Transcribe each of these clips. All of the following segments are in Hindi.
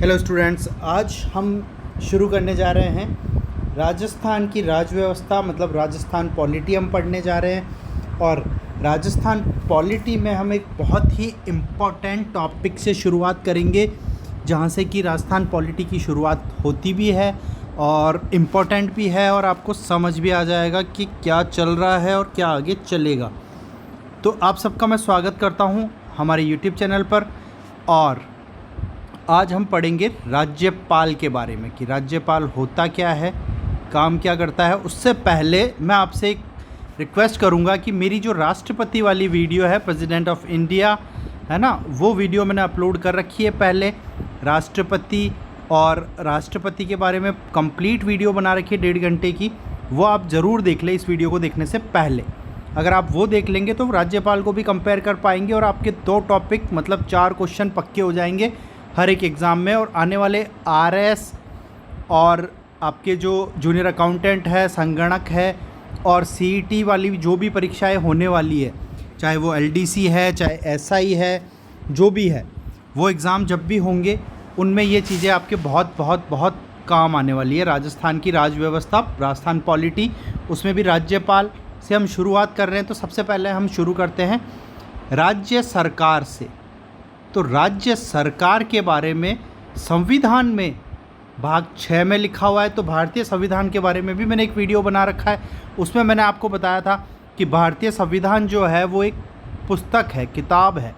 हेलो स्टूडेंट्स, आज हम शुरू करने जा रहे हैं राजस्थान की राज्य व्यवस्था मतलब राजस्थान पॉलिटी हम पढ़ने जा रहे हैं। और राजस्थान पॉलिटी में हम एक बहुत ही इम्पोर्टेंट टॉपिक से शुरुआत करेंगे, जहां से कि राजस्थान पॉलिटी की शुरुआत होती भी है और इम्पोर्टेंट भी है और आपको समझ भी आ जाएगा कि क्या चल रहा है और क्या आगे चलेगा। तो आप सबका मैं स्वागत करता हूं हमारे यूट्यूब चैनल पर। और आज हम पढ़ेंगे राज्यपाल के बारे में कि राज्यपाल होता क्या है, काम क्या करता है। उससे पहले मैं आपसे एक रिक्वेस्ट करूंगा कि मेरी जो राष्ट्रपति वाली वीडियो है, प्रेसिडेंट ऑफ इंडिया है ना, वो वीडियो मैंने अपलोड कर रखी है पहले। राष्ट्रपति और राष्ट्रपति के बारे में कंप्लीट वीडियो बना रखी है 1.5 घंटे की, वो आप ज़रूर देख लें इस वीडियो को देखने से पहले। अगर आप वो देख लेंगे तो राज्यपाल को भी कंपेयर कर पाएंगे और आपके 2 टॉपिक मतलब 4 क्वेश्चन पक्के हो जाएंगे हर एक एग्ज़ाम में। और आने वाले आरएस और आपके जो जूनियर अकाउंटेंट है, संगणक है और सीईटी वाली जो भी परीक्षाएं होने वाली है, चाहे वो एलडीसी है चाहे एसआई है, जो भी है वो एग्ज़ाम जब भी होंगे उनमें ये चीज़ें आपके बहुत बहुत बहुत काम आने वाली है। राजस्थान की राज्य व्यवस्था, राजस्थान पॉलिटी, उसमें भी राज्यपाल से हम शुरुआत कर रहे हैं। तो सबसे पहले हम शुरू करते हैं राज्य सरकार से। तो राज्य सरकार के बारे में संविधान में भाग 6 में लिखा हुआ है। तो भारतीय संविधान के बारे में भी मैंने एक वीडियो बना रखा है, उसमें मैंने आपको बताया था कि भारतीय संविधान जो है वो एक पुस्तक है, किताब है,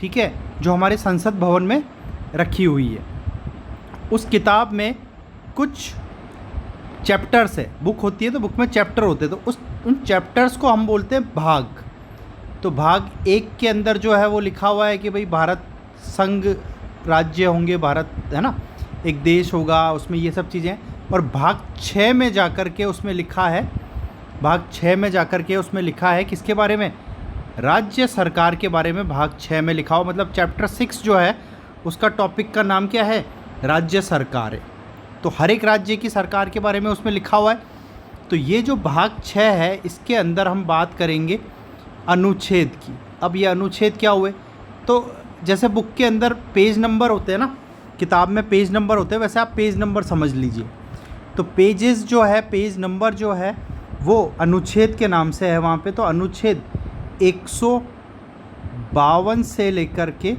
ठीक है, जो हमारे संसद भवन में रखी हुई है। उस किताब में कुछ चैप्टर्स है, बुक होती है तो बुक में चैप्टर होते हैं, तो उन चैप्टर्स को हम बोलते हैं भाग। तो भाग 1 के अंदर जो है वो लिखा हुआ है कि भाई भारत संघ राज्य होंगे, भारत है ना एक देश होगा, उसमें ये सब चीज़ें। और भाग 6 में जाकर के उसमें लिखा है, भाग 6 में जाकर के उसमें लिखा है किसके बारे में, राज्य सरकार के बारे में भाग 6 में लिखा हुआ। मतलब चैप्टर 6 जो है उसका टॉपिक का नाम क्या है, राज्य सरकार है। तो हर एक राज्य की सरकार के बारे में उसमें लिखा हुआ है। तो ये जो भाग 6 है इसके अंदर हम बात करेंगे अनुच्छेद की। अब ये अनुच्छेद क्या हुए, तो जैसे बुक के अंदर पेज नंबर होते हैं ना, किताब में पेज नंबर होते हैं, वैसे आप पेज नंबर समझ लीजिए। तो पेजेस जो है, पेज नंबर जो है वो अनुच्छेद के नाम से है वहाँ पे। तो अनुच्छेद 152 से लेकर के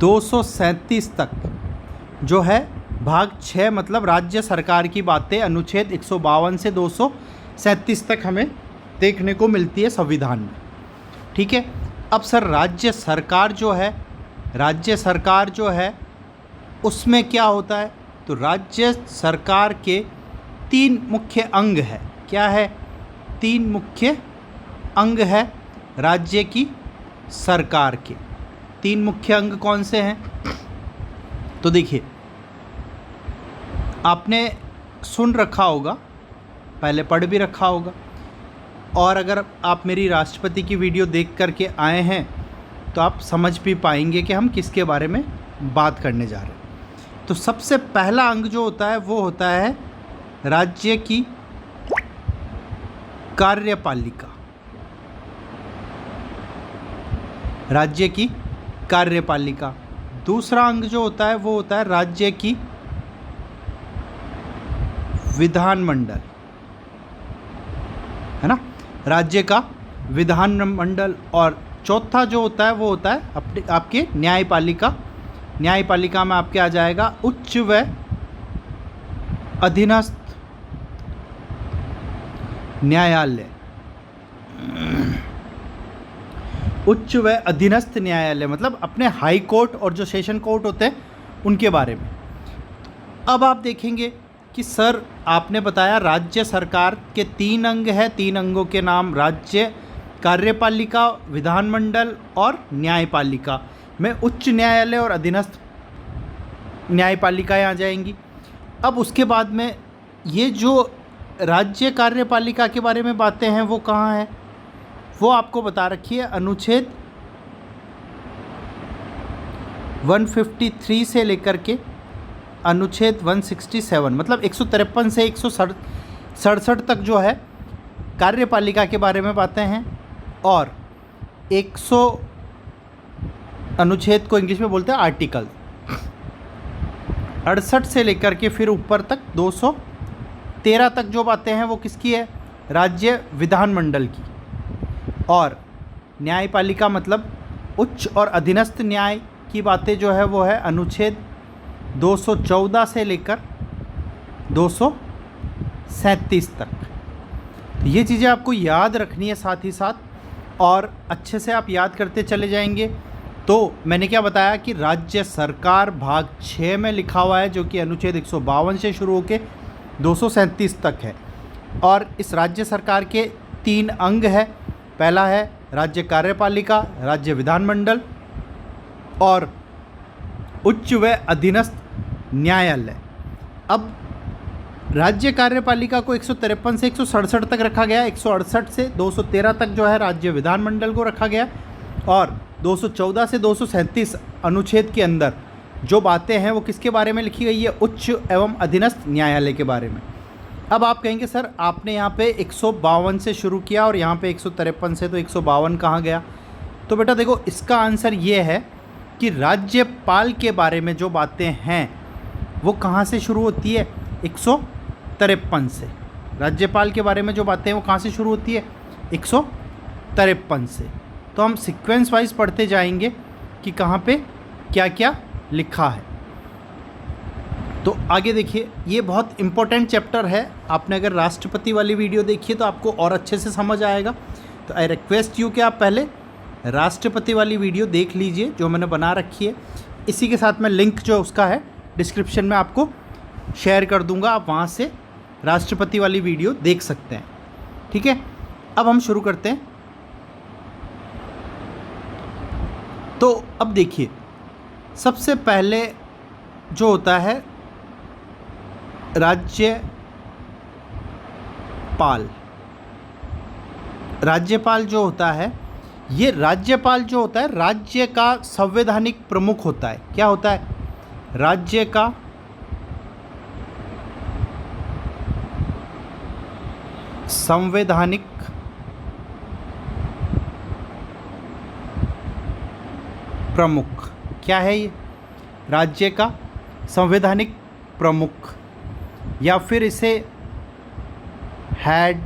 237 तक जो है भाग 6 मतलब राज्य सरकार की बातें, अनुच्छेद 152 से 237 तक हमें देखने को मिलती है संविधान में, ठीक है। अब सर राज्य सरकार जो है, राज्य सरकार जो है उसमें क्या होता है, तो राज्य सरकार के 3 मुख्य अंग है। क्या है, 3 मुख्य अंग है राज्य की सरकार के। 3 मुख्य अंग कौन से हैं, तो देखिए आपने सुन रखा होगा, पहले पढ़ भी रखा होगा, और अगर आप मेरी राष्ट्रपति की वीडियो देख करके आए हैं तो आप समझ भी पाएंगे कि हम किसके बारे में बात करने जा रहे हैं। तो सबसे पहला अंग जो होता है वो होता है राज्य की कार्यपालिका, राज्य की कार्यपालिका। दूसरा अंग जो होता है वो होता है राज्य की विधानमंडल, है ना, राज्य का विधानमंडल। और चौथा जो होता है वो होता है आपके न्यायपालिका। न्यायपालिका में आपके आ जाएगा उच्च व अधीनस्थ न्यायालय, उच्च व अधीनस्थ न्यायालय मतलब अपने हाई कोर्ट और जो सेशन कोर्ट होते हैं उनके बारे में। अब आप देखेंगे कि सर आपने बताया राज्य सरकार के 3 अंग है, 3 अंगों के नाम राज्य, कार्यपालिका, विधानमंडल और न्यायपालिका में उच्च न्यायालय और अधीनस्थ न्यायपालिकाएँ आ जाएंगी। अब उसके बाद में ये जो राज्य कार्यपालिका के बारे में बातें हैं वो कहाँ है, वो आपको बता रखी है अनुच्छेद 153 से लेकर के अनुच्छेद 167 मतलब 153 से 167 तक जो है कार्यपालिका के बारे में बातें हैं। और 100 अनुच्छेद को इंग्लिश में बोलते हैं आर्टिकल, 68 से लेकर के फिर ऊपर तक 213 तक जो बातें हैं वो किसकी है? राज्य विधानमंडल की। और न्यायपालिका मतलब उच्च और अधीनस्थ न्याय की बातें जो है वो है अनुच्छेद 214 से लेकर 237 तक। तो ये चीज़ें आपको याद रखनी है साथ ही साथ, और अच्छे से आप याद करते चले जाएंगे। तो मैंने क्या बताया कि राज्य सरकार भाग 6 में लिखा हुआ है, जो कि अनुच्छेद 152 से शुरू होकर 237 तक है। और इस राज्य सरकार के 3 अंग है। पहला है राज्य कार्यपालिका, राज्य विधानमंडल और उच्च व अधीनस्थ न्यायालय। अब राज्य कार्यपालिका को 153 से 167 तक रखा गया, 168 से 213 तक जो है राज्य विधानमंडल को रखा गया, और 214 से 237 अनुच्छेद के अंदर जो बातें हैं वो किसके बारे में लिखी गई है? उच्च एवं अधीनस्थ न्यायालय के बारे में। अब आप कहेंगे सर आपने यहाँ पे 152 से शुरू किया और यहाँ पे 153 से, तो 152 कहाँ गया? तो बेटा देखो, इसका आंसर ये है कि राज्यपाल के बारे में जो बातें हैं वो कहाँ से शुरू होती है? 153 से। राज्यपाल के बारे में जो बातें हैं वो कहाँ से शुरू होती है? 153 से। तो हम सीक्वेंस वाइज पढ़ते जाएंगे कि कहाँ पे क्या क्या लिखा है। तो आगे देखिए, ये बहुत इम्पोर्टेंट चैप्टर है। आपने अगर राष्ट्रपति वाली वीडियो देखी है तो आपको और अच्छे से समझ आएगा। तो आई रिक्वेस्ट यू कि आप पहले राष्ट्रपति वाली वीडियो देख लीजिए जो मैंने बना रखी है। इसी के साथ मैं लिंक जो उसका है डिस्क्रिप्शन में आपको शेयर कर दूंगा, आप वहाँ से राष्ट्रपति वाली वीडियो देख सकते हैं। ठीक है, अब हम शुरू करते हैं। तो अब देखिए, सबसे पहले जो होता है राज्यपाल। राज्यपाल जो होता है, ये राज्यपाल जो होता है राज्य का संवैधानिक प्रमुख होता है। क्या होता है? राज्य का संवैधानिक प्रमुख। क्या है ये? राज्य का संवैधानिक प्रमुख, या फिर इसे हेड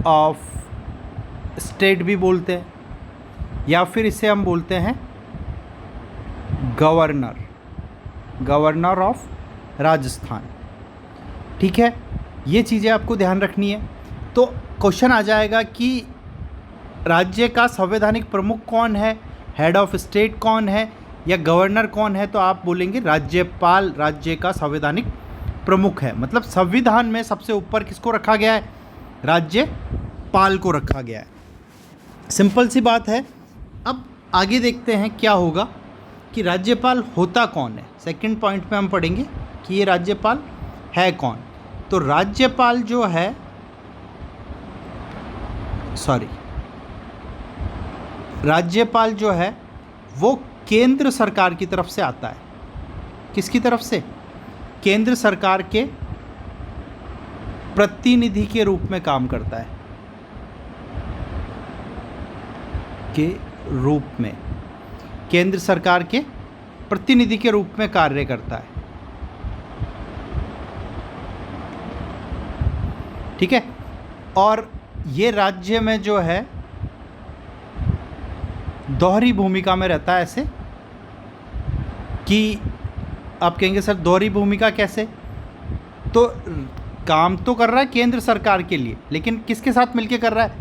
ऑफ स्टेट भी बोलते हैं, या फिर इसे हम बोलते हैं गवर्नर, गवर्नर ऑफ राजस्थान। ठीक है, ये चीज़ें आपको ध्यान रखनी है। तो क्वेश्चन आ जाएगा कि राज्य का संवैधानिक प्रमुख कौन है, हेड ऑफ स्टेट कौन है, या गवर्नर कौन है? तो आप बोलेंगे राज्यपाल राज्य का संवैधानिक प्रमुख है। मतलब संविधान में सबसे ऊपर किसको रखा गया है? राज्यपाल को रखा गया है। सिंपल सी बात है। अब आगे देखते हैं क्या होगा कि राज्यपाल होता कौन है। सेकंड पॉइंट में हम पढ़ेंगे कि ये राज्यपाल है कौन। तो राज्यपाल जो है, राज्यपाल जो है वो केंद्र सरकार की तरफ से आता है। किसकी तरफ से? केंद्र सरकार के प्रतिनिधि के रूप में काम करता है, के रूप में, केंद्र सरकार के प्रतिनिधि के रूप में कार्य करता है। ठीक है, और ये राज्य में जो है दोहरी भूमिका में रहता है। ऐसे कि आप कहेंगे सर दोहरी भूमिका कैसे? तो काम तो कर रहा है केंद्र सरकार के लिए, लेकिन किसके साथ मिलकर कर रहा है?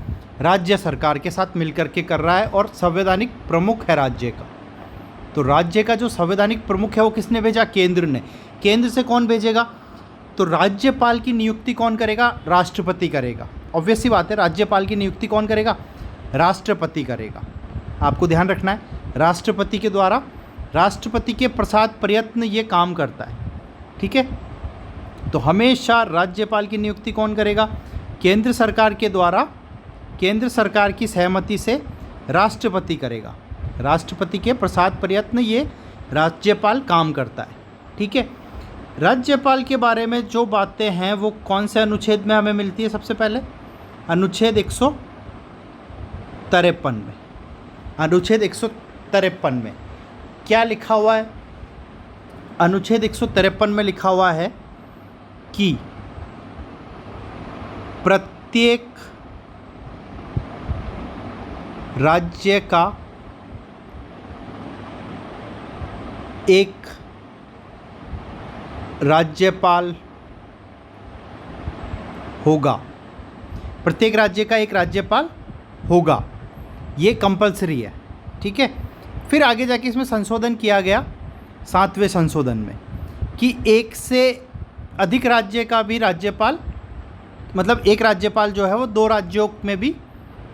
राज्य सरकार के साथ मिलकर के कर रहा है, और संवैधानिक प्रमुख है राज्य का। तो राज्य का जो संवैधानिक प्रमुख है वो किसने भेजा? केंद्र ने। केंद्र से कौन भेजेगा? तो राज्यपाल की नियुक्ति कौन करेगा? राष्ट्रपति करेगा। ऑब्वियस सी बात है, राज्यपाल की नियुक्ति कौन करेगा? राष्ट्रपति करेगा। आपको ध्यान रखना है, राष्ट्रपति के द्वारा, राष्ट्रपति के प्रसाद प्रयत्न ये काम करता है। ठीक है, तो हमेशा राज्यपाल की नियुक्ति कौन करेगा? केंद्र सरकार के द्वारा, केंद्र सरकार की सहमति से राष्ट्रपति करेगा। राष्ट्रपति के प्रसाद प्रयत्न ये राज्यपाल काम करता है। ठीक है, राज्यपाल के बारे में जो बातें हैं वो कौन से अनुच्छेद में हमें मिलती है? सबसे पहले अनुच्छेद 153 में। अनुच्छेद 153 में क्या लिखा हुआ है? अनुच्छेद 153 में लिखा हुआ है कि प्रत्येक राज्य का एक राज्यपाल होगा। प्रत्येक राज्य का एक राज्यपाल होगा, ये कंपलसरी है। ठीक है। फिर आगे जाके इसमें संशोधन किया गया 7वें संशोधन में कि एक से अधिक राज्य का भी राज्यपाल, मतलब एक राज्यपाल जो है वो 2 राज्यों में भी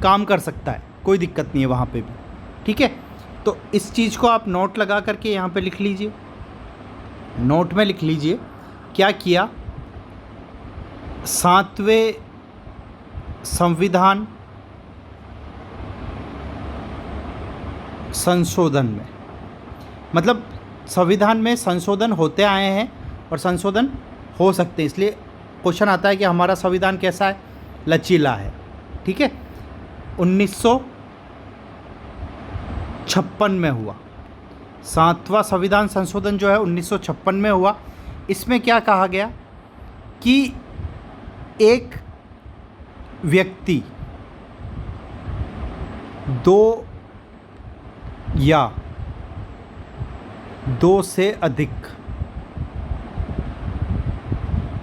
काम कर सकता है, कोई दिक्कत नहीं है वहाँ पे भी। ठीक है। तो इस चीज़ को आप नोट लगा करके यहाँ पे लिख लीजिए, नोट में लिख लीजिए क्या किया 7वें संविधान संशोधन में, मतलब संविधान में संशोधन होते आए हैं और संशोधन हो सकते हैं, इसलिए क्वेश्चन आता है कि हमारा संविधान कैसा है, लचीला है। ठीक है। 1956 में हुआ 7वां संविधान संशोधन जो है 1956 में हुआ। इसमें क्या कहा गया कि एक व्यक्ति 2 या 2 से अधिक,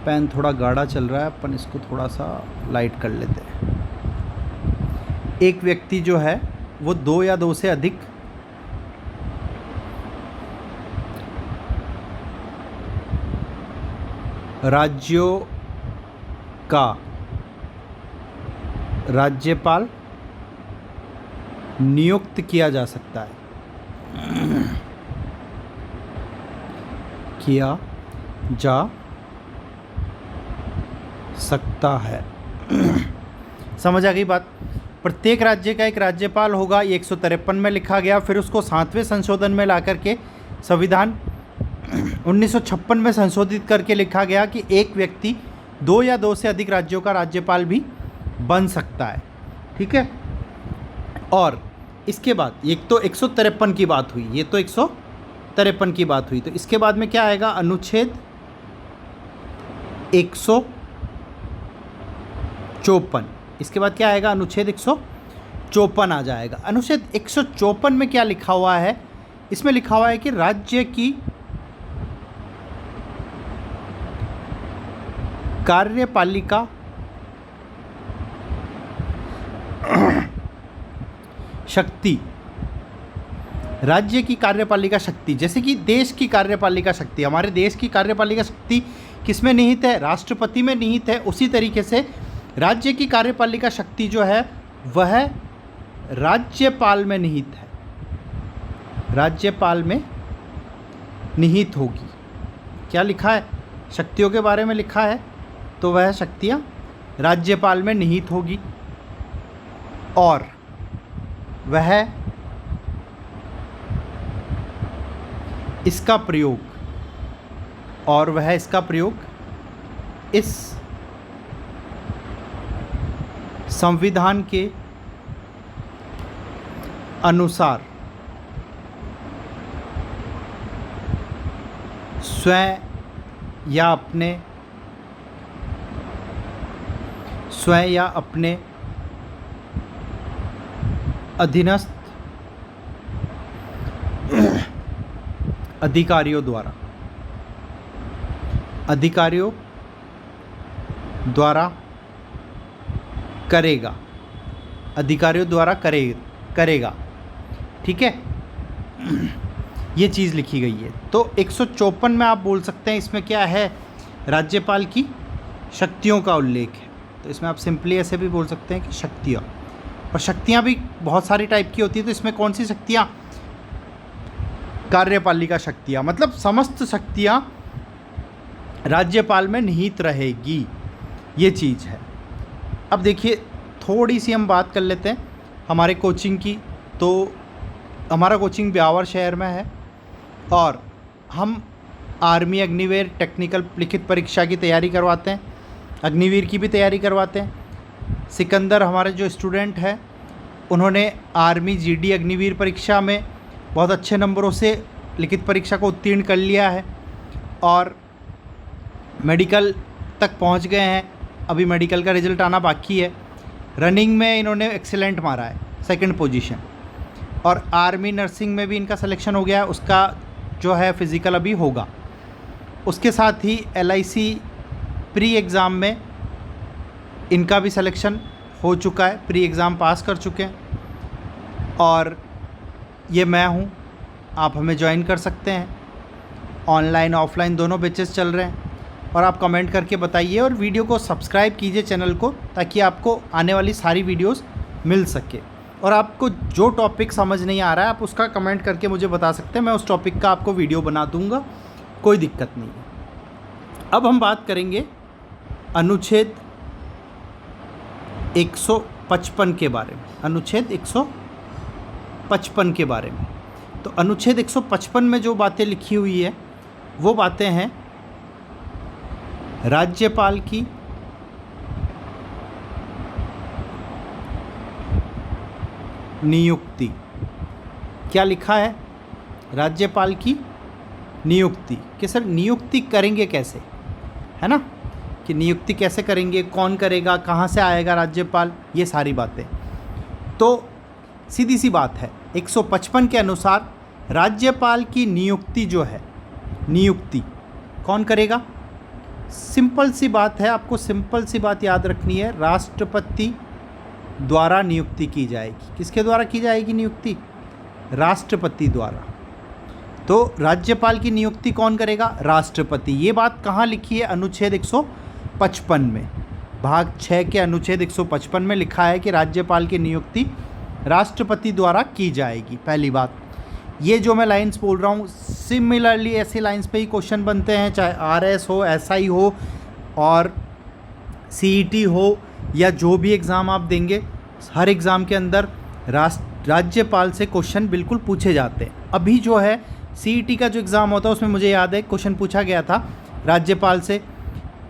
पेन थोड़ा गाढ़ा चल रहा है, अपन इसको थोड़ा सा लाइट कर लेते हैं। एक व्यक्ति जो है वो 2 या 2 से अधिक राज्यों का राज्यपाल नियुक्त किया जा सकता है, किया जा सकता है। समझ आ गई बात। प्रत्येक राज्य का एक राज्यपाल होगा, ये 153 में लिखा गया। फिर उसको 7वें संशोधन में ला करके संविधान 1956 में संशोधित करके लिखा गया कि एक व्यक्ति 2 या 2 से अधिक राज्यों का राज्यपाल भी बन सकता है। ठीक है। और इसके बाद एक तो 153 की बात हुई, ये तो 153 की बात हुई, तो इसके बाद में क्या आएगा, अनुच्छेद 154। इसके बाद क्या आएगा, अनुच्छेद 154 आ जाएगा। अनुच्छेद 154 में क्या लिखा हुआ है, इसमें लिखा हुआ है कि राज्य की कार्यपालिका शक्ति, राज्य की कार्यपालिका शक्ति, जैसे कि देश की कार्यपालिका शक्ति, हमारे देश की कार्यपालिका शक्ति किस में निहित है, राष्ट्रपति में निहित है। उसी तरीके से राज्य की कार्यपालिका शक्ति जो है वह राज्यपाल में निहित है, राज्यपाल में निहित होगी। क्या लिखा है, शक्तियों के बारे में लिखा है, तो वह शक्तियाँ राज्यपाल में निहित होगी और वह इसका प्रयोग इस संविधान के अनुसार स्वयं या अपने अधीनस्थ अधिकारियों द्वारा करेगा। ठीक है। ये चीज़ लिखी गई है। तो 154 में आप बोल सकते हैं इसमें क्या है, राज्यपाल की शक्तियों का उल्लेख है। तो इसमें आप सिंपली ऐसे भी बोल सकते हैं कि शक्तियाँ, और शक्तियाँ भी बहुत सारी टाइप की होती है। तो इसमें कौन सी शक्तियाँ, कार्यपालिका शक्तियाँ, मतलब समस्त शक्तियाँ राज्यपाल में निहित रहेगी, ये चीज़ है। अब देखिए थोड़ी सी हम बात कर लेते हैं हमारे कोचिंग की। तो हमारा कोचिंग ब्यावर शहर में है और हम आर्मी अग्निवीर टेक्निकल लिखित परीक्षा की तैयारी करवाते हैं, अग्निवीर की भी तैयारी करवाते हैं। सिकंदर हमारे जो स्टूडेंट हैं उन्होंने आर्मी जीडी अग्निवीर परीक्षा में बहुत अच्छे नंबरों से लिखित परीक्षा को उत्तीर्ण कर लिया है और मेडिकल तक पहुंच गए हैं, अभी मेडिकल का रिज़ल्ट आना बाकी है। रनिंग में इन्होंने एक्सीलेंट मारा है, 2nd पोजीशन, और आर्मी नर्सिंग में भी इनका सिलेक्शन हो गया है, उसका जो है फिज़िकल अभी होगा। उसके साथ ही LIC प्री एग्ज़ाम में इनका भी सिलेक्शन हो चुका है, प्री एग्ज़ाम पास कर चुके हैं। और ये मैं हूँ, आप हमें ज्वाइन कर सकते हैं। ऑनलाइन ऑफलाइन दोनों बैचेस चल रहे हैं। और आप कमेंट करके बताइए और वीडियो को सब्सक्राइब कीजिए चैनल को, ताकि आपको आने वाली सारी वीडियोस मिल सके। और आपको जो टॉपिक समझ नहीं आ रहा है आप उसका कमेंट करके मुझे बता सकते हैं, मैं उस टॉपिक का आपको वीडियो बना दूंगा, कोई दिक्कत नहीं है। अब हम बात करेंगे अनुच्छेद 155 के बारे में, अनुच्छेद 155 के बारे में। तो अनुच्छेद 155 में जो बातें लिखी हुई है वो बातें हैं राज्यपाल की नियुक्ति। क्या लिखा है? राज्यपाल की नियुक्ति। कि सर नियुक्ति करेंगे कैसे, है ना, कि नियुक्ति कैसे करेंगे, कौन करेगा, कहाँ से आएगा राज्यपाल, ये सारी बातें। तो सीधी सी बात है, 155 के अनुसार राज्यपाल की नियुक्ति जो है, नियुक्ति कौन करेगा? सिंपल सी बात है, आपको सिंपल सी बात याद रखनी है, राष्ट्रपति द्वारा नियुक्ति की जाएगी। किसके द्वारा की जाएगी नियुक्ति? राष्ट्रपति द्वारा। तो राज्यपाल की नियुक्ति कौन करेगा? राष्ट्रपति। ये बात कहाँ लिखी है? अनुच्छेद 155 में, भाग 6 के अनुच्छेद 155 में लिखा है कि राज्यपाल की नियुक्ति राष्ट्रपति द्वारा की जाएगी। पहली बात, ये जो मैं लाइन्स बोल रहा हूँ सिमिलरली ऐसी लाइन्स पे ही क्वेश्चन बनते हैं, चाहे RS हो, SI हो और CET हो, या जो भी एग्ज़ाम आप देंगे, हर एग्ज़ाम के अंदर राज्यपाल से क्वेश्चन बिल्कुल पूछे जाते हैं। अभी जो है CET का जो एग्ज़ाम होता है उसमें मुझे याद है क्वेश्चन पूछा गया था राज्यपाल से।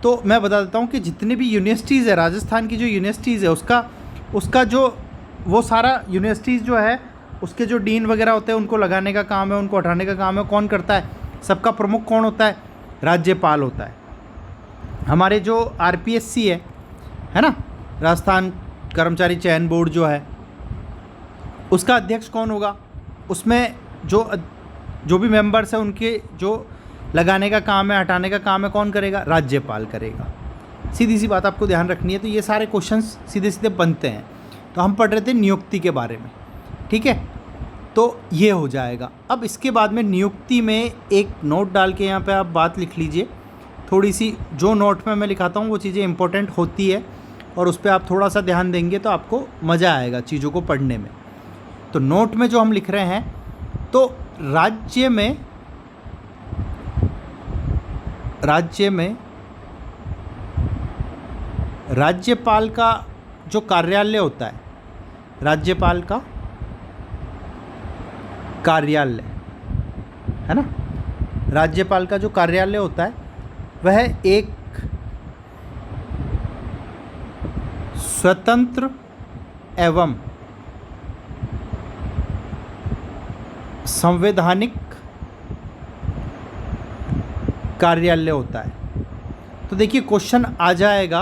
तो मैं बता देता हूँ कि जितने भी यूनिवर्सिटीज़ है, राजस्थान की जो यूनिवर्सिटीज़ है उसका जो वो सारा यूनिवर्सिटीज़ जो है उसके जो डीन वगैरह होते हैं उनको लगाने का काम है, उनको हटाने का काम है, कौन करता है? सबका प्रमुख कौन होता है? राज्यपाल होता है। हमारे जो RPSC है ना, राजस्थान कर्मचारी चयन बोर्ड जो है, उसका अध्यक्ष कौन होगा? उसमें जो भी मेंबर्स हैं उनके जो लगाने का काम है, हटाने का काम है, कौन करेगा? राज्यपाल करेगा। सीधी सी बात आपको ध्यान रखनी है। तो ये सारे क्वेश्चंस सीधे सीधे बनते हैं। तो हम पढ़ रहे थे नियुक्ति के बारे में, ठीक है, तो ये हो जाएगा। अब इसके बाद में नियुक्ति में एक नोट डाल के यहाँ पे आप बात लिख लीजिए थोड़ी सी। जो नोट में मैं लिखाता हूँ वो चीज़ें इंपॉर्टेंट होती है और उस पर आप थोड़ा सा ध्यान देंगे तो आपको मज़ा आएगा चीज़ों को पढ़ने में। तो नोट में जो हम लिख रहे हैं, तो राज्य में राज्यपाल का जो कार्यालय होता है, राज्यपाल का कार्यालय है ना, राज्यपाल का जो कार्यालय होता है वह एक स्वतंत्र एवं संवैधानिक कार्यालय होता है। तो देखिए क्वेश्चन आ जाएगा,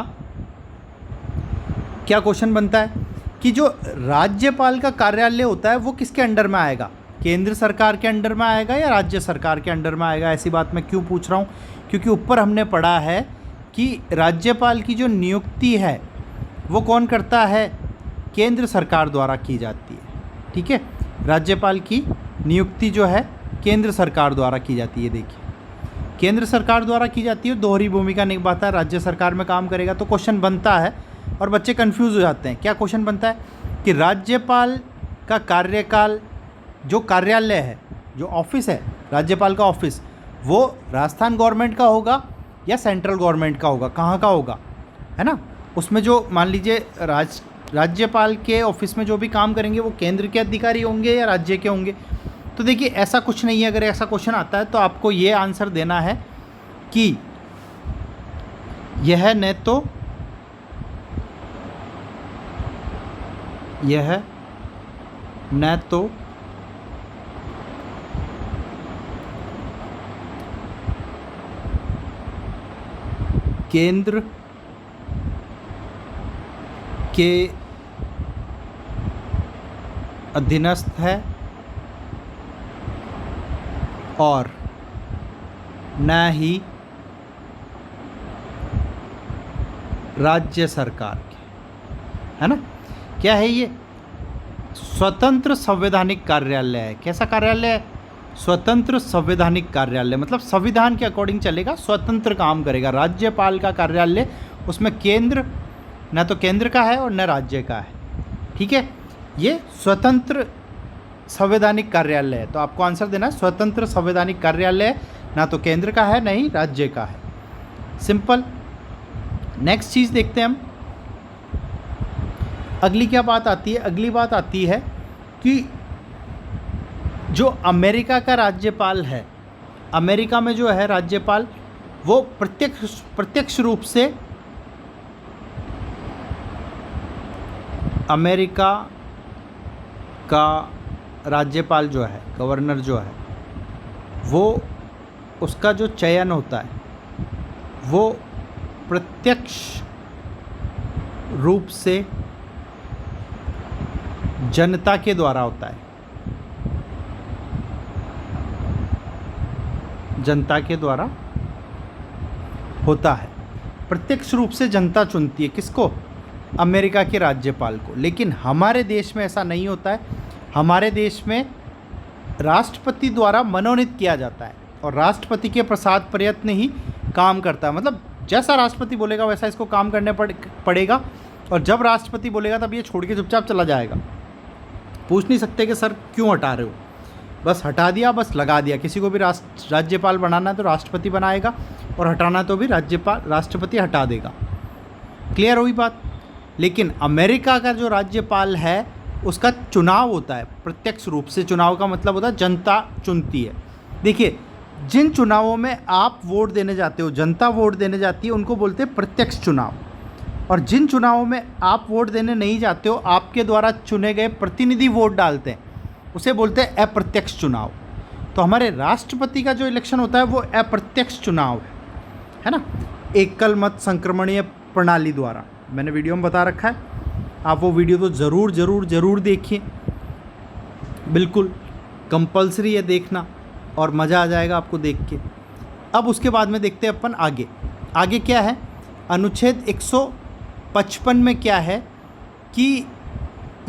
क्या क्वेश्चन बनता है कि जो राज्यपाल का कार्यालय होता है वो किसके अंडर में आएगा? केंद्र सरकार के अंडर में आएगा या राज्य सरकार के अंडर में आएगा? ऐसी बात मैं क्यों पूछ रहा हूँ? क्योंकि ऊपर हमने पढ़ा है कि राज्यपाल की जो नियुक्ति है वो कौन करता है? केंद्र सरकार द्वारा की जाती है, ठीक है। राज्यपाल की नियुक्ति जो है केंद्र सरकार द्वारा की जाती है। देखिए केंद्र सरकार द्वारा की जाती है, दोहरी भूमिका निभाता है, राज्य सरकार में काम करेगा। तो क्वेश्चन बनता है और बच्चे कंफ्यूज हो जाते हैं। क्या क्वेश्चन बनता है कि राज्यपाल का कार्यकाल, जो कार्यालय है, जो ऑफिस है राज्यपाल का ऑफिस, वो राजस्थान गवर्नमेंट का होगा या सेंट्रल गवर्नमेंट का होगा? कहाँ का होगा, है ना। उसमें जो मान लीजिए राज्यपाल के ऑफिस में जो भी काम करेंगे वो केंद्र के अधिकारी होंगे या राज्य के होंगे? तो देखिए ऐसा कुछ नहीं है। अगर ऐसा क्वेश्चन आता है तो आपको ये आंसर देना है कि यह न तो केंद्र के अधीनस्थ है और न ही राज्य सरकार के, है ना। क्या है ये? स्वतंत्र संवैधानिक कार्यालय है। कैसा कार्यालय है? स्वतंत्र संवैधानिक कार्यालय, मतलब संविधान के अकॉर्डिंग चलेगा, स्वतंत्र काम करेगा। राज्यपाल का कार्यालय, उसमें केंद्र न तो केंद्र का है और न राज्य का है, ठीक है। ये स्वतंत्र संवैधानिक कार्यालय है, तो आपको आंसर देना है स्वतंत्र संवैधानिक कार्यालय, ना तो केंद्र का है न ही राज्य का है। सिंपल। नेक्स्ट चीज़ देखते हैं हम। अगली क्या बात आती है? अगली बात आती है कि जो अमेरिका का राज्यपाल है, अमेरिका में जो है राज्यपाल, वो प्रत्यक्ष रूप से अमेरिका का राज्यपाल जो है, गवर्नर जो है, वो उसका जो चयन होता है वो प्रत्यक्ष रूप से जनता के द्वारा होता है। जनता के द्वारा होता है। प्रत्यक्ष रूप से जनता चुनती है किसको? अमेरिका के राज्यपाल को। लेकिन हमारे देश में ऐसा नहीं होता है। हमारे देश में राष्ट्रपति द्वारा मनोनीत किया जाता है और राष्ट्रपति के प्रसाद प्रयत्न ही काम करता है। मतलब जैसा राष्ट्रपति बोलेगा वैसा इसको काम करने पड़ेगा, और जब राष्ट्रपति बोलेगा तब ये छोड़ के चुपचाप चला जाएगा। पूछ नहीं सकते कि सर क्यों हटा रहे हो, बस हटा दिया, बस लगा दिया। किसी को भी राज्यपाल बनाना है तो राष्ट्रपति बनाएगा, और हटाना तो भी राष्ट्रपति हटा देगा। क्लियर हुई बात? लेकिन अमेरिका का जो राज्यपाल है उसका चुनाव होता है प्रत्यक्ष रूप से। चुनाव का मतलब होता है जनता चुनती है। देखिए, जिन चुनावों में आप वोट देने जाते हो, जनता वोट देने जाती है, उनको बोलते हैं प्रत्यक्ष चुनाव। और जिन चुनावों में आप वोट देने नहीं जाते हो, आपके द्वारा चुने गए प्रतिनिधि वोट डालते हैं, उसे बोलते हैं अप्रत्यक्ष चुनाव। तो हमारे राष्ट्रपति का जो इलेक्शन होता है वो अप्रत्यक्ष चुनाव है ना, एकल मत संक्रमणीय प्रणाली द्वारा। मैंने वीडियो में बता रखा है, आप वो वीडियो तो ज़रूर देखिए। बिल्कुल कंपलसरी है देखना, और मज़ा आ जाएगा आपको देख के। अब उसके बाद में देखते हैं अपन आगे। आगे क्या है? अनुच्छेद 155 में क्या है कि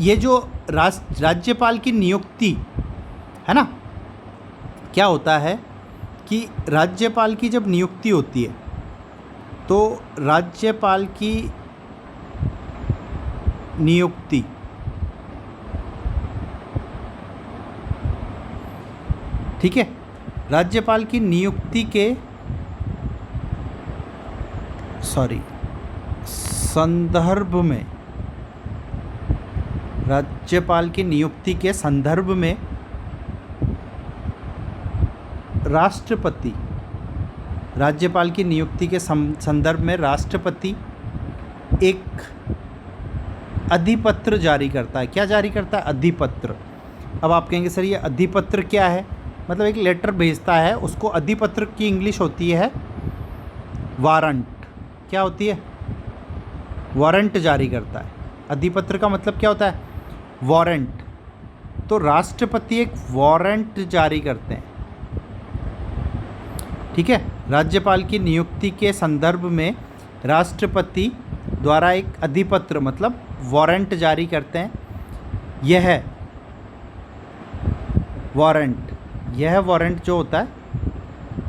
ये जो राज्यपाल की नियुक्ति है ना, क्या होता है कि राज्यपाल की जब नियुक्ति होती है तो राज्यपाल की नियुक्ति ठीक है, राज्यपाल की नियुक्ति के संदर्भ में, राज्यपाल की नियुक्ति के संदर्भ में राष्ट्रपति, राज्यपाल की नियुक्ति के संदर्भ में राष्ट्रपति एक अधिपत्र जारी करता है। क्या जारी करता है? अधिपत्र। अब आप कहेंगे सर ये अधिपत्र क्या है? मतलब एक लेटर भेजता है, उसको अधिपत्र की इंग्लिश होती है वारंट। क्या होती है? वारंट जारी करता है। अधिपत्र का मतलब क्या होता है? वारंट। तो राष्ट्रपति एक वारंट जारी करते हैं, ठीक है। राज्यपाल की नियुक्ति के संदर्भ में राष्ट्रपति द्वारा एक अधिपत्र मतलब वारंट जारी करते हैं। यह वारंट जो होता है,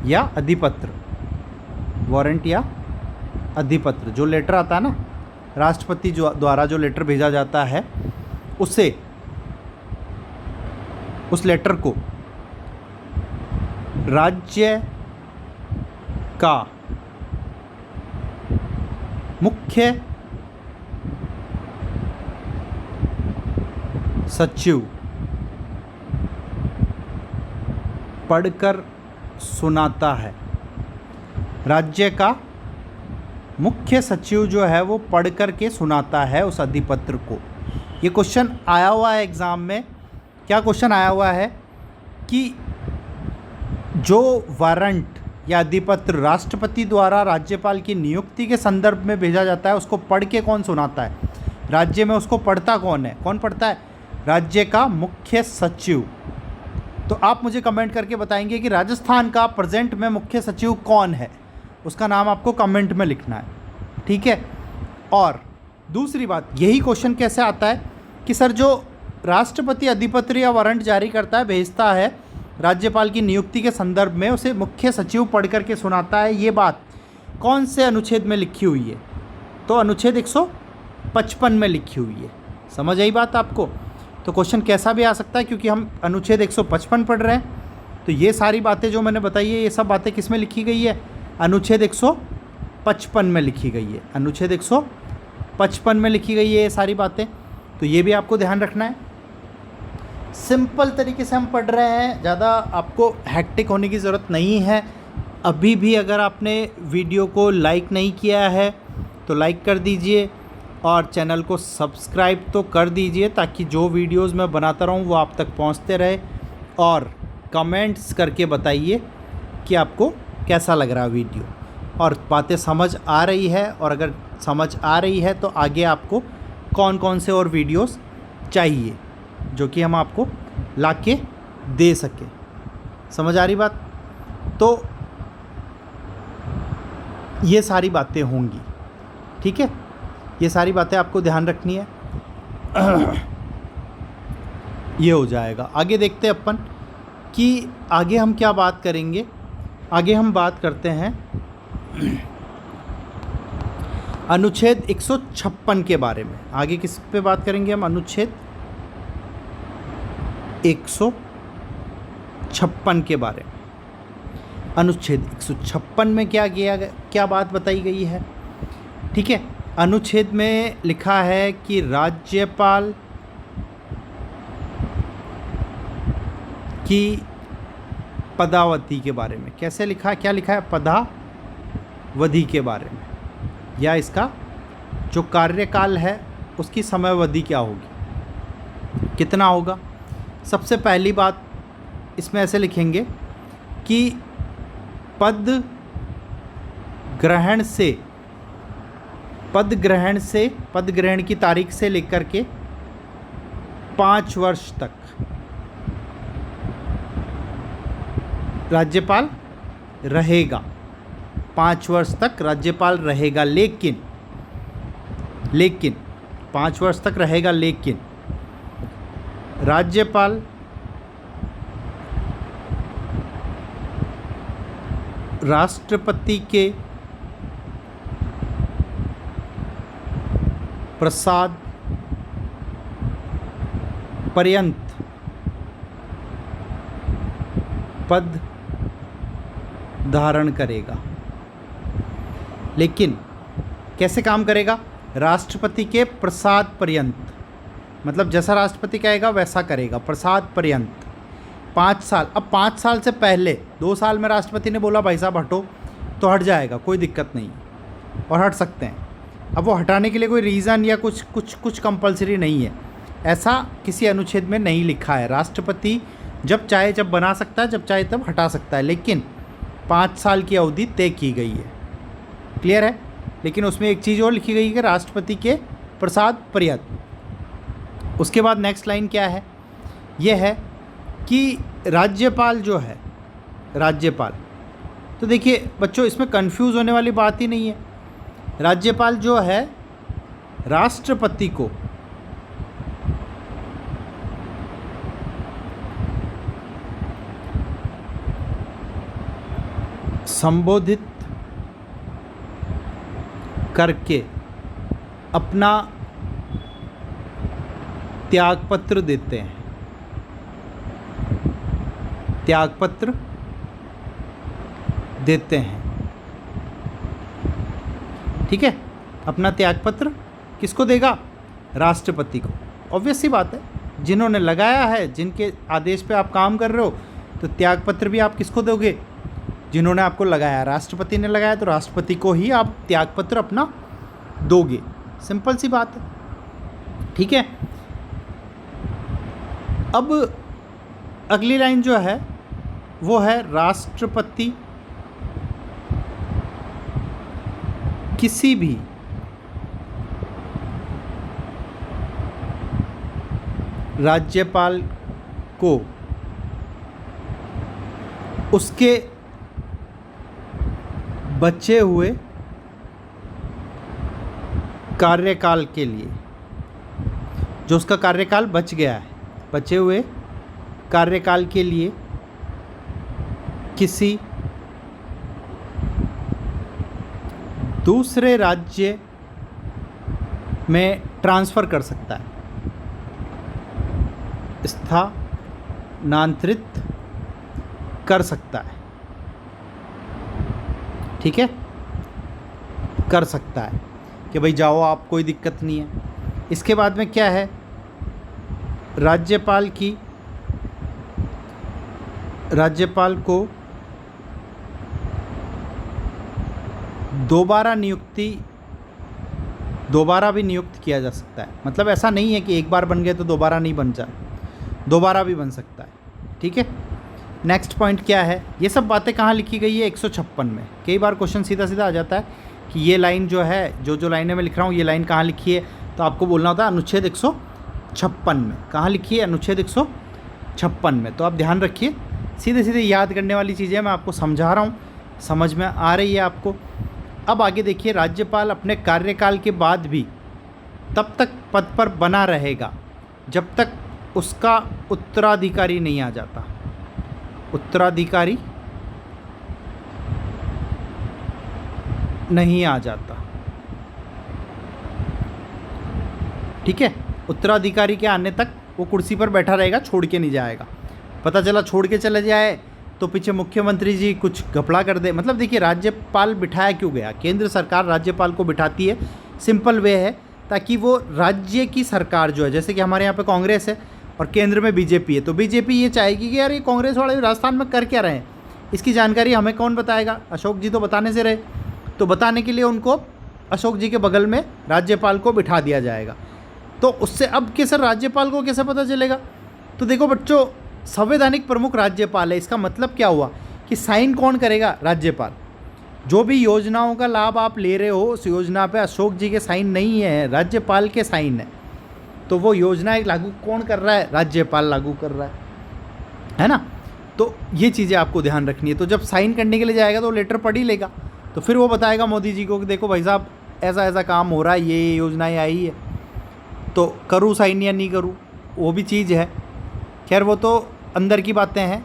या अधिपत्र, वारंट या अधिपत्र, जो लेटर आता है ना, राष्ट्रपति द्वारा जो लेटर भेजा जाता है, उसे, उस लेटर को राज्य का मुख्य सचिव पढ़कर सुनाता है। राज्य का मुख्य सचिव जो है वो पढ़ कर के सुनाता है उस अधिपत्र को। ये क्वेश्चन आया हुआ है एग्ज़ाम में। क्या क्वेश्चन आया हुआ है कि जो वारंट या अधिपत्र राष्ट्रपति द्वारा राज्यपाल की नियुक्ति के संदर्भ में भेजा जाता है, उसको पढ़ के कौन सुनाता है? राज्य में उसको पढ़ता कौन है? कौन पढ़ता है? राज्य का मुख्य सचिव। तो आप मुझे कमेंट करके बताएंगे कि राजस्थान का प्रेजेंट में मुख्य सचिव कौन है, उसका नाम आपको कमेंट में लिखना है, ठीक है। और दूसरी बात, यही क्वेश्चन कैसे आता है कि सर जो राष्ट्रपति अधिपत्र या वारंट जारी करता है, भेजता है राज्यपाल की नियुक्ति के संदर्भ में, उसे मुख्य सचिव पढ़ करके सुनाता है, ये बात कौन से अनुच्छेद में लिखी हुई है? तो अनुच्छेद 155 में लिखी हुई है। समझ आई बात आपको? तो क्वेश्चन कैसा भी आ सकता है, क्योंकि हम अनुच्छेद 155 पढ़ रहे हैं। तो ये सारी बातें जो मैंने बताई है, ये सब बातें किस में लिखी गई है? अनुच्छेद 155 में लिखी गई है। अनुच्छेद 155 में लिखी गई है ये सारी बातें। तो ये भी आपको ध्यान रखना है। सिंपल तरीके से हम पढ़ रहे हैं, ज़्यादा आपको हैक्टिक होने की ज़रूरत नहीं है। अभी भी अगर आपने वीडियो को लाइक नहीं किया है तो लाइक कर दीजिए और चैनल को सब्सक्राइब तो कर दीजिए, ताकि जो वीडियोस मैं बनाता रहूँ वो आप तक पहुँचते रहे। और कमेंट्स करके बताइए कि आपको कैसा लग रहा वीडियो और बातें समझ आ रही है, और अगर समझ आ रही है तो आगे आपको कौन कौन से और वीडियोस चाहिए जो कि हम आपको लाके दे सकें। समझ आ रही बात? तो ये सारी बातें होंगी, ठीक है। ये सारी बातें आपको ध्यान रखनी है। ये हो जाएगा। आगे देखते हैं अपन कि आगे हम क्या बात करेंगे। आगे हम बात करते हैं अनुच्छेद 156 के बारे में। आगे किस पे बात करेंगे हम? अनुच्छेद 156 के बारे में। अनुच्छेद 156 में क्या बात बताई गई है, ठीक है। अनुच्छेद में लिखा है कि राज्यपाल की पदावधि के बारे में। कैसे लिखा है? क्या लिखा है? पदावधि के बारे में, या इसका जो कार्यकाल है उसकी समयावधि क्या होगी, कितना होगा। सबसे पहली बात इसमें ऐसे लिखेंगे कि पद ग्रहण की तारीख से लेकर के 5 वर्ष तक राज्यपाल रहेगा। 5 वर्ष तक राज्यपाल रहेगा, लेकिन 5 वर्ष तक रहेगा, लेकिन राज्यपाल राष्ट्रपति के प्रसाद पर्यंत पद धारण करेगा। लेकिन कैसे काम करेगा? राष्ट्रपति के प्रसाद पर्यंत, मतलब जैसा राष्ट्रपति कहेगा वैसा करेगा, प्रसाद पर्यंत 5 साल। अब 5 साल से पहले 2 साल में राष्ट्रपति ने बोला भाई साहब हटो, तो हट जाएगा, कोई दिक्कत नहीं, और हट सकते हैं। अब वो हटाने के लिए कोई रीज़न या कुछ कंपलसरी नहीं है, ऐसा किसी अनुच्छेद में नहीं लिखा है। राष्ट्रपति जब चाहे जब बना सकता है, जब चाहे तब हटा सकता है, लेकिन 5 साल की अवधि तय की गई है। क्लियर है? लेकिन उसमें एक चीज़ और लिखी गई है कि राष्ट्रपति के प्रसाद पर्यंत। उसके बाद नेक्स्ट लाइन क्या है? यह है कि राज्यपाल जो है, राज्यपाल, तो देखिए बच्चों इसमें कंफ्यूज होने वाली बात ही नहीं है। राज्यपाल जो है राष्ट्रपति को संबोधित करके अपना त्यागपत्र देते हैं। त्यागपत्र देते हैं, ठीक है। अपना त्यागपत्र किसको देगा? राष्ट्रपति को। ऑब्वियस सी बात है, जिन्होंने लगाया है, जिनके आदेश पे आप काम कर रहे हो, तो त्यागपत्र भी आप किसको दोगे? जिन्होंने आपको लगाया, राष्ट्रपति ने लगाया तो राष्ट्रपति को ही आप त्यागपत्र अपना दोगे। सिंपल सी बात है, ठीक है। अब अगली लाइन जो है वो है राष्ट्रपति किसी भी राज्यपाल को उसके बचे हुए कार्यकाल के लिए, जो उसका कार्यकाल बच गया है, बचे हुए कार्यकाल के लिए किसी दूसरे राज्य में ट्रांसफ़र कर सकता है, स्थानांतरित कर सकता है। ठीक है, कर सकता है कि भाई जाओ आप, कोई दिक्कत नहीं है। इसके बाद में क्या है, राज्यपाल को दोबारा भी नियुक्त किया जा सकता है। मतलब ऐसा नहीं है कि एक बार बन गए तो दोबारा नहीं बन जाए, दोबारा भी बन सकता है। ठीक है, नेक्स्ट पॉइंट क्या है, ये सब बातें कहाँ लिखी गई है, 156 में। कई बार क्वेश्चन सीधा सीधा आ जाता है कि ये लाइन जो है, जो लाइनें मैं लिख रहा हूँ, ये लाइन कहाँ लिखी है, तो आपको बोलना होता है अनुच्छेद 156 में। कहाँ लिखी है, अनुच्छेद 156 में। तो आप ध्यान रखिए, सीधे सीधे याद करने वाली चीज़ें मैं आपको समझा रहा हूँ, समझ में आ रही है आपको। अब आगे देखिए, राज्यपाल अपने कार्यकाल के बाद भी तब तक पद पर बना रहेगा जब तक उसका उत्तराधिकारी नहीं आ जाता। उत्तराधिकारी नहीं आ जाता। ठीक है, उत्तराधिकारी के आने तक वो कुर्सी पर बैठा रहेगा, छोड़ के नहीं जाएगा। पता चला छोड़ के चले जाए तो पीछे मुख्यमंत्री जी कुछ घपला कर दे। मतलब देखिए, राज्यपाल बिठाया क्यों गया, केंद्र सरकार राज्यपाल को बिठाती है, सिंपल वे है, ताकि वो राज्य की सरकार जो है, जैसे कि हमारे यहाँ पे कांग्रेस है और केंद्र में बीजेपी है, तो बीजेपी ये चाहेगी कि यार ये कांग्रेस वाले राजस्थान में कर क्या रहे हैं, इसकी जानकारी हमें कौन बताएगा, अशोक जी तो बताने से रहे। तो बताने के लिए उनको अशोक जी के बगल में राज्यपाल को बिठा दिया जाएगा। तो उससे अब कैसे राज्यपाल को कैसे पता चलेगा, तो देखो बच्चों, संवैधानिक प्रमुख राज्यपाल है। इसका मतलब क्या हुआ कि साइन कौन करेगा, राज्यपाल। जो भी योजनाओं का लाभ आप ले रहे हो, उस योजना पे अशोक जी के साइन नहीं है, राज्यपाल के साइन है। तो वो योजना एक लागू कौन कर रहा है, राज्यपाल लागू कर रहा है ना। तो ये चीज़ें आपको ध्यान रखनी है। तो जब साइन करने के लिए जाएगा तो लेटर पढ़ ही लेगा, तो फिर वो बताएगा मोदी जी को कि देखो भाई साहब, ऐसा ऐसा काम हो रहा है, ये योजनाएँ आई है, तो करूँ साइन या नहीं करूँ, वो भी चीज़ है। खैर वो तो अंदर की बातें हैं,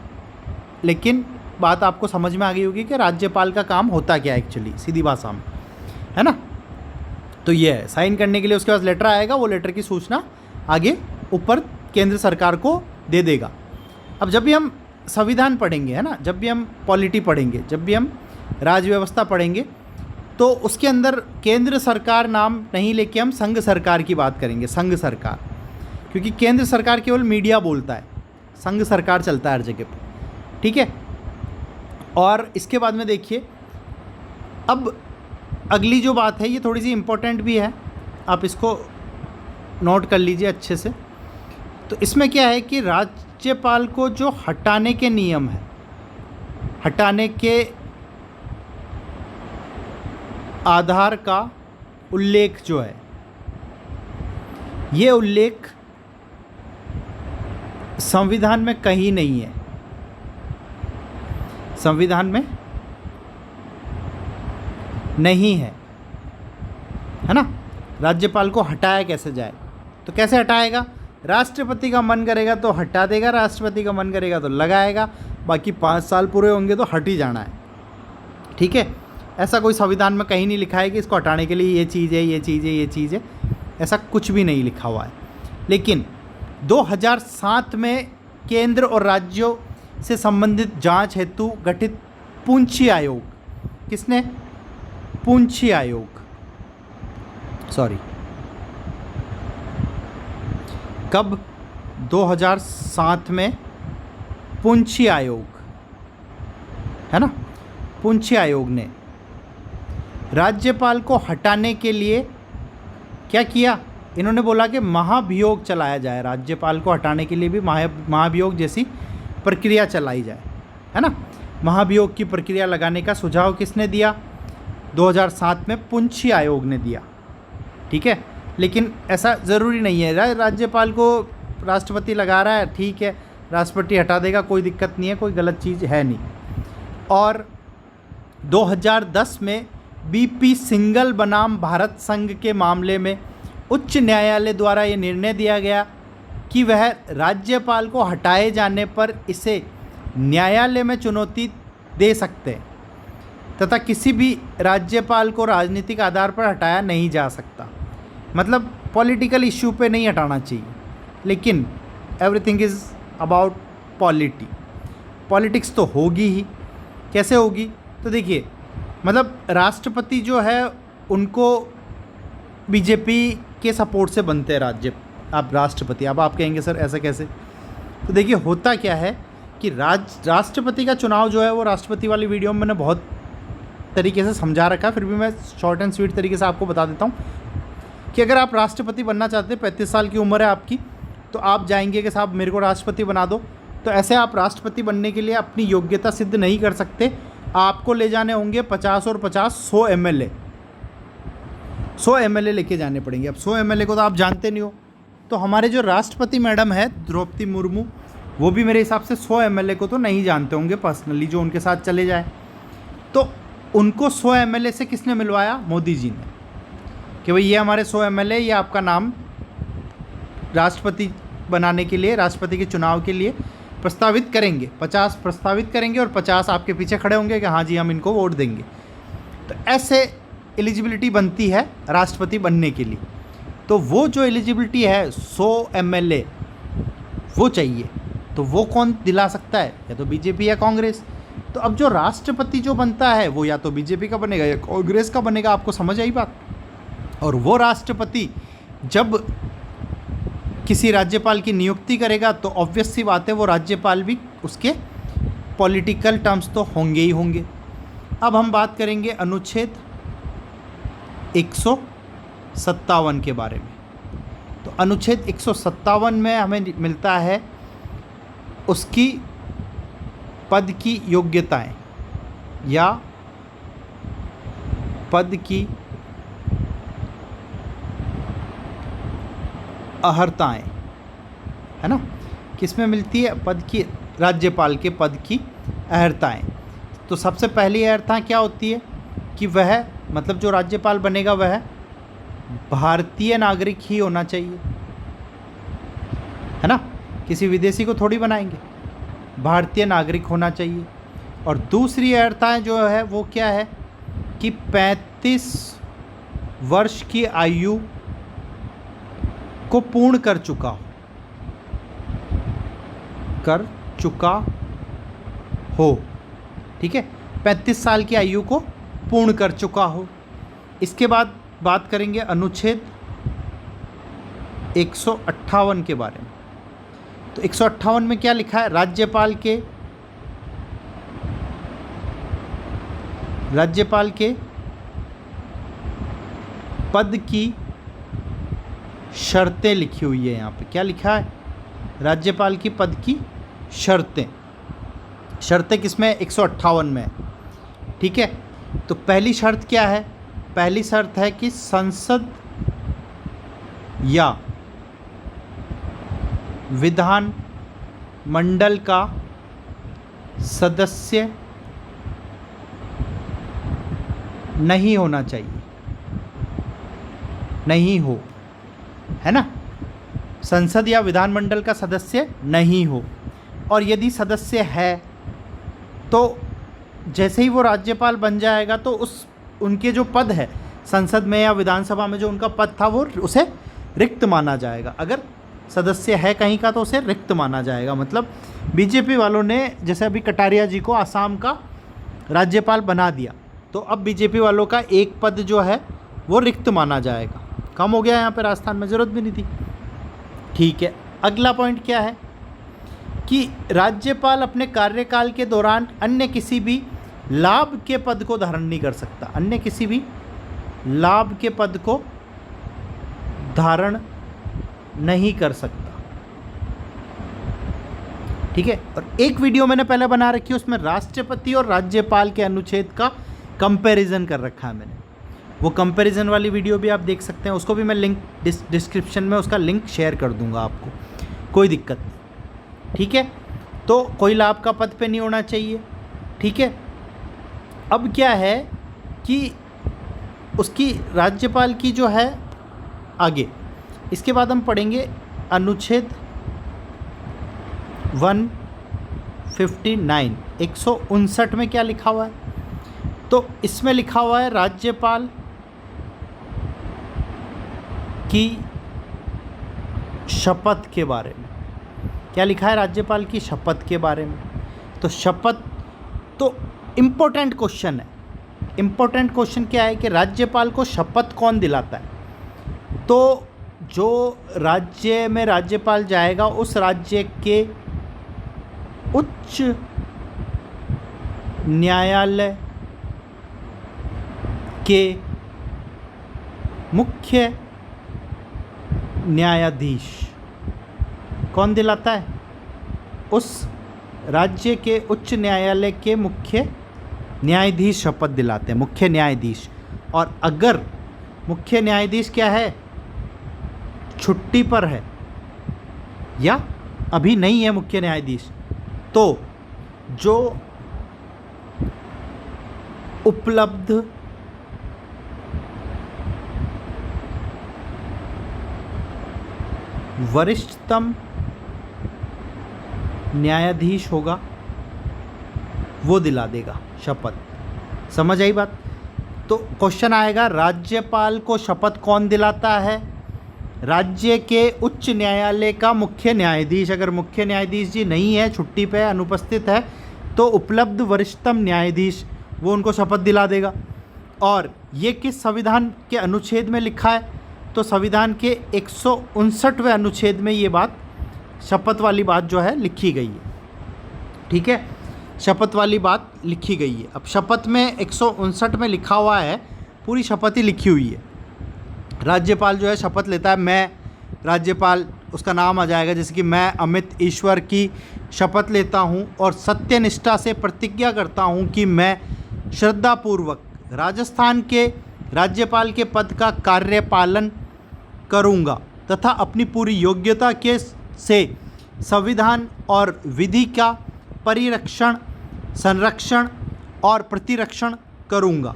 लेकिन बात आपको समझ में आ गई होगी कि राज्यपाल का काम होता क्या है एक्चुअली, सीधी भाषा में, है ना। तो ये है, साइन करने के लिए उसके पास लेटर आएगा, वो लेटर की सूचना आगे ऊपर केंद्र सरकार को दे देगा। अब जब भी हम संविधान पढ़ेंगे, है ना, जब भी हम पॉलिटी पढ़ेंगे, जब भी हम राज्य व्यवस्था पढ़ेंगे, तो उसके अंदर केंद्र सरकार नाम नहीं लेके हम संघ सरकार की बात करेंगे, संघ सरकार। क्योंकि केंद्र सरकार केवल मीडिया बोलता है, संघ सरकार चलता है हर जगह पर। ठीक है, और इसके बाद में देखिए, अब अगली जो बात है ये थोड़ी सी इम्पोर्टेंट भी है, आप इसको नोट कर लीजिए अच्छे से। तो इसमें क्या है कि राज्यपाल को जो हटाने के नियम है, हटाने के आधार का उल्लेख जो है, ये उल्लेख संविधान में कहीं नहीं है, संविधान में नहीं है ना। राज्यपाल को हटाया कैसे जाए, तो कैसे हटाएगा, राष्ट्रपति का मन करेगा तो हटा देगा, राष्ट्रपति का मन करेगा तो लगाएगा, बाकी 5 साल पूरे होंगे तो हट ही जाना है। ठीक है, ऐसा कोई संविधान में कहीं नहीं लिखा है कि इसको हटाने के लिए ये चीज़ है, ये चीज़ है, ये चीज़ है, ऐसा कुछ भी नहीं लिखा हुआ है। लेकिन 2007 में केंद्र और राज्यों से संबंधित जांच हेतु गठित पूंछी आयोग, किसने, पूंछी आयोग, सॉरी, कब, 2007 में पूंछी आयोग, है ना, पूंछी आयोग ने राज्यपाल को हटाने के लिए क्या किया, इन्होंने बोला कि महाभियोग चलाया जाए, राज्यपाल को हटाने के लिए भी महाभियोग जैसी प्रक्रिया चलाई जाए, है ना। महाभियोग की प्रक्रिया लगाने का सुझाव किसने दिया, 2007 में पुंछी आयोग ने दिया, ठीक है। लेकिन ऐसा ज़रूरी नहीं है, राज्यपाल को राष्ट्रपति लगा रहा है, ठीक है, राष्ट्रपति हटा देगा, कोई दिक्कत नहीं है, कोई गलत चीज़ है नहीं। और 2010 में बीपी सिंघल बनाम भारत संघ के मामले में उच्च न्यायालय द्वारा ये निर्णय दिया गया कि वह राज्यपाल को हटाए जाने पर इसे न्यायालय में चुनौती दे सकते हैं तथा किसी भी राज्यपाल को राजनीतिक आधार पर हटाया नहीं जा सकता। मतलब पॉलिटिकल इश्यू पे नहीं हटाना चाहिए, लेकिन एवरीथिंग इज़ अबाउट पॉलिटिक्स तो होगी ही। कैसे होगी? तो देखिए, मतलब राष्ट्रपति जो है उनको बीजेपी के सपोर्ट से बनते हैं आप राष्ट्रपति। अब आप कहेंगे सर ऐसा कैसे? तो देखिए, होता क्या है कि राष्ट्रपति का चुनाव जो है वो राष्ट्रपति वाली वीडियो में मैंने बहुत तरीके से समझा रखा है, फिर भी मैं शॉर्ट एंड स्वीट तरीके से आपको बता देता हूँ कि अगर आप राष्ट्रपति बनना चाहते हैं, 35 साल की उम्र है आपकी, तो आप जाएंगे कि साहब मेरे को राष्ट्रपति बना दो। तो ऐसे आप राष्ट्रपति बनने के लिए अपनी योग्यता सिद्ध नहीं कर सकते। आपको ले जाने होंगे 50 और 50 100 एमएलए लेके जाने पड़ेंगे। अब 100 एमएलए को तो आप जानते नहीं हो। तो हमारे जो राष्ट्रपति मैडम है द्रौपदी मुर्मू, वो भी मेरे हिसाब से 100 एमएलए को तो नहीं जानते होंगे पर्सनली, जो उनके साथ चले जाए। तो उनको 100 एमएलए से किसने मिलवाया? मोदी जी ने, कि भाई ये हमारे 100 एमएलए, ये आपका नाम राष्ट्रपति बनाने के लिए, राष्ट्रपति के चुनाव के लिए प्रस्तावित करेंगे। 50 प्रस्तावित करेंगे और 50 आपके पीछे खड़े होंगे कि हाँ जी हम इनको वोट देंगे। तो ऐसे एलिजिबिलिटी बनती है राष्ट्रपति बनने के लिए। तो वो जो एलिजिबिलिटी है 100 एमएलए वो चाहिए। तो वो कौन दिला सकता है? या तो बीजेपी या कांग्रेस। तो अब जो राष्ट्रपति जो बनता है वो या तो बीजेपी का बनेगा या कांग्रेस का बनेगा। आपको समझ आई बात? और वो राष्ट्रपति जब किसी राज्यपाल की नियुक्ति करेगा तो ऑब्वियस सी बात है वो राज्यपाल भी उसके पॉलिटिकल टर्म्स तो होंगे ही होंगे। अब हम बात करेंगे अनुच्छेद 157 के बारे में। तो अनुच्छेद 157 में हमें मिलता है उसकी पद की योग्यताएं या पद की अहर्ताएं, है ना? किसमें मिलती है? पद की, राज्यपाल के पद की अहर्ताएं। तो सबसे पहली अहर्ता क्या होती है कि वह, मतलब जो राज्यपाल बनेगा वह भारतीय नागरिक ही होना चाहिए, है ना? किसी विदेशी को थोड़ी बनाएंगे, भारतीय नागरिक होना चाहिए। और दूसरी अहर्ताएं जो है वो क्या है कि 35 वर्ष की आयु को पूर्ण कर चुका हो, ठीक है? 35 साल की आयु को पूर्ण कर चुका हो। इसके बाद बात करेंगे अनुच्छेद 158 के बारे में। तो 158 में क्या लिखा है? राज्यपाल के पद की शर्तें लिखी हुई है। यहाँ पे क्या लिखा है? राज्यपाल की पद की शर्तें किसमें? 158 में, ठीक है? तो पहली शर्त क्या है? पहली शर्त है कि संसद या विधान मंडल का सदस्य नहीं होना चाहिए, नहीं हो, है ना? संसद या विधानमंडल का सदस्य नहीं हो। और यदि सदस्य है तो जैसे ही वो राज्यपाल बन जाएगा तो उनके जो पद है संसद में या विधानसभा में, जो उनका पद था वो उसे रिक्त माना जाएगा। अगर सदस्य है कहीं का तो उसे रिक्त माना जाएगा। मतलब बीजेपी वालों ने जैसे अभी कटारिया जी को आसाम का राज्यपाल बना दिया, तो अब बीजेपी वालों का एक पद जो है वो रिक्त माना जाएगा। कम हो गया यहाँ पे, राजस्थान में ज़रूरत भी नहीं थी, ठीक है? अगला पॉइंट क्या है कि राज्यपाल अपने कार्यकाल के दौरान अन्य किसी भी लाभ के पद को धारण नहीं कर सकता। अन्य किसी भी लाभ के पद को धारण नहीं कर सकता, ठीक है? और एक वीडियो मैंने पहले बना रखी है, उसमें राष्ट्रपति और राज्यपाल के अनुच्छेद का कंपैरिजन कर रखा है मैंने। वो कंपैरिजन वाली वीडियो भी आप देख सकते हैं, उसको भी मैं लिंक डिस्क्रिप्शन में उसका लिंक शेयर कर दूंगा आपको, कोई दिक्कत नहीं। ठीक है, तो कोई लाभ का पद पे नहीं होना चाहिए। ठीक है, अब क्या है कि उसकी राज्यपाल की जो है आगे, इसके बाद हम पढ़ेंगे अनुच्छेद 159 159 में क्या लिखा हुआ है। तो इसमें लिखा हुआ है राज्यपाल की शपथ के बारे में। क्या लिखा है? राज्यपाल की शपथ के बारे में। तो शपथ तो इम्पोर्टेंट क्वेश्चन है। इम्पोर्टेंट क्वेश्चन क्या है कि राज्यपाल को शपथ कौन दिलाता है? तो जो राज्य में राज्यपाल जाएगा उस राज्य के उच्च न्यायालय के मुख्य न्यायाधीश कौन दिलाता है? उस राज्य के उच्च न्यायालय के मुख्य न्यायाधीश शपथ दिलाते हैं, मुख्य न्यायाधीश। और अगर मुख्य न्यायाधीश क्या है, छुट्टी पर है या अभी नहीं है मुख्य न्यायाधीश, तो जो उपलब्ध वरिष्ठतम न्यायाधीश होगा वो दिला देगा शपथ। समझ आई बात? तो क्वेश्चन आएगा, राज्यपाल को शपथ कौन दिलाता है? राज्य के उच्च न्यायालय का मुख्य न्यायाधीश। अगर मुख्य न्यायाधीश जी नहीं है, छुट्टी पे अनुपस्थित है, तो उपलब्ध वरिष्ठतम न्यायाधीश वो उनको शपथ दिला देगा। और ये किस संविधान के अनुच्छेद में लिखा है? तो संविधान के 159वें अनुच्छेद में ये बात, शपथ वाली बात जो है लिखी गई है। ठीक है, शपथ वाली बात लिखी गई है। अब शपथ में 159 में लिखा हुआ है, पूरी शपथ ही लिखी हुई है। राज्यपाल जो है शपथ लेता है, मैं राज्यपाल, उसका नाम आ जाएगा, जैसे कि मैं अमित ईश्वर की शपथ लेता हूँ और सत्यनिष्ठा से प्रतिज्ञा करता हूँ कि मैं श्रद्धापूर्वक राजस्थान के राज्यपाल के पद का कार्यपालन करूँगा तथा अपनी पूरी योग्यता के से संविधान और विधि का परिरक्षण, संरक्षण और प्रतिरक्षण करूँगा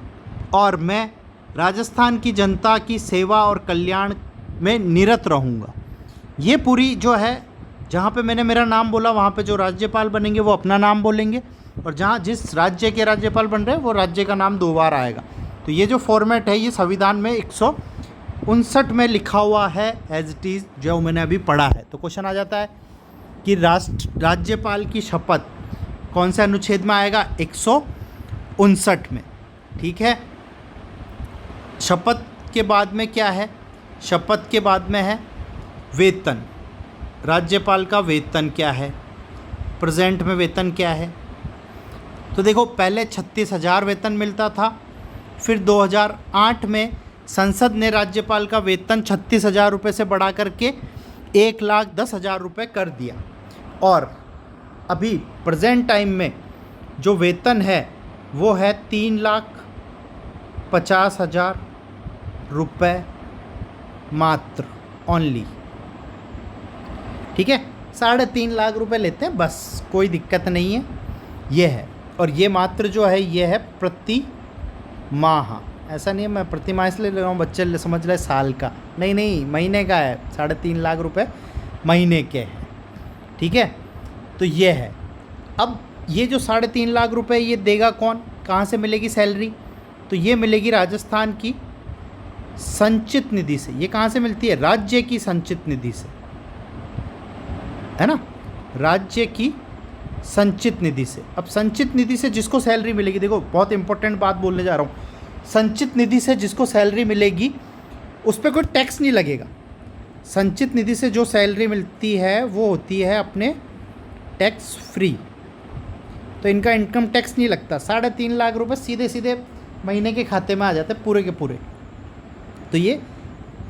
और मैं राजस्थान की जनता की सेवा और कल्याण में निरत रहूँगा। ये पूरी जो है, जहाँ पे मैंने मेरा नाम बोला वहाँ पे जो राज्यपाल बनेंगे वो अपना नाम बोलेंगे, और जहाँ जिस राज्य के राज्यपाल बन रहे हैं वो राज्य का नाम 2 बार आएगा। तो ये जो फॉर्मेट है ये संविधान में 159 में लिखा हुआ है एज इट इज़, जो मैंने अभी पढ़ा है। तो क्वेश्चन आ जाता है कि राज्यपाल की शपथ कौन से अनुच्छेद में आएगा? 159 में। ठीक है, शपथ के बाद में क्या है? शपथ के बाद में है वेतन। राज्यपाल का वेतन क्या है? प्रेजेंट में वेतन क्या है? तो देखो, पहले 36,000 वेतन मिलता था, फिर 2008 में संसद ने राज्यपाल का वेतन 36,000 रुपये से बढ़ा करके 1,10,000 रुपये कर दिया। और अभी प्रेजेंट टाइम में जो वेतन है वो है 3,50,000 रुपये मात्र, ओनली। ठीक है, 3.5 लाख रुपए लेते हैं बस, कोई दिक्कत नहीं है। ये है, और ये मात्र जो है ये है प्रति माह। ऐसा नहीं है मैं प्रति माह इसलिए ले रहा हूँ, बच्चे समझ रहे साल का, नहीं नहीं, महीने का है। 3.5 लाख रुपए महीने के हैं। ठीक है, तो ये है। अब ये जो 3.5 लाख रुपए ये देगा कौन? कहाँ से मिलेगी सैलरी? तो ये मिलेगी राजस्थान की संचित निधि से। ये कहाँ से मिलती है? राज्य की संचित निधि से, है ना, राज्य की संचित निधि से। अब संचित निधि से जिसको सैलरी मिलेगी, देखो बहुत इंपॉर्टेंट बात बोलने जा रहा हूँ, संचित निधि से जिसको सैलरी मिलेगी उस पर कोई टैक्स नहीं लगेगा। संचित निधि से जो सैलरी मिलती है वो होती है अपने टैक्स फ्री, तो इनका इनकम टैक्स नहीं लगता। 3.5 लाख रुपए सीधे सीधे महीने के खाते में आ जाते हैं, पूरे के पूरे। तो ये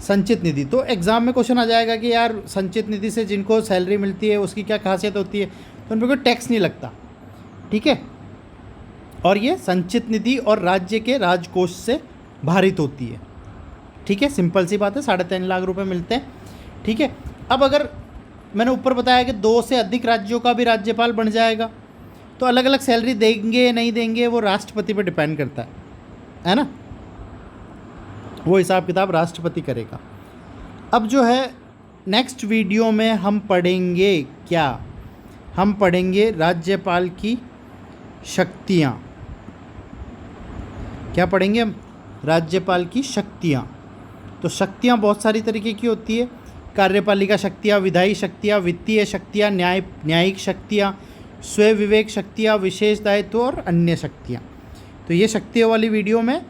संचित निधि। तो एग्ज़ाम में क्वेश्चन आ जाएगा कि यार संचित निधि से जिनको सैलरी मिलती है उसकी क्या खासियत होती है? तो उन पर कोई टैक्स नहीं लगता। ठीक है, और ये संचित निधि और राज्य के राजकोष से भारित होती है। ठीक है, सिंपल सी बात है, 3.5 लाख रुपए मिलते हैं। ठीक है, अब अगर मैंने ऊपर बताया कि 2 से अधिक राज्यों का भी राज्यपाल बन जाएगा तो अलग अलग सैलरी देंगे नहीं देंगे वो राष्ट्रपति पर डिपेंड करता है ना, वो हिसाब किताब राष्ट्रपति करेगा। अब जो है नेक्स्ट वीडियो में हम पढ़ेंगे क्या, हम पढ़ेंगे राज्यपाल की शक्तियाँ। क्या पढ़ेंगे हम? राज्यपाल की शक्तियाँ। तो शक्तियाँ बहुत सारी तरीके की होती है, कार्यपालिका शक्तियाँ, विधायी शक्तियाँ, वित्तीय शक्तियाँ, न्यायिक शक्तियाँ, स्वयं विवेक शक्तियाँ, विशेष दायित्व और अन्य शक्तियाँ। तो ये शक्तियों वाली वीडियो मैं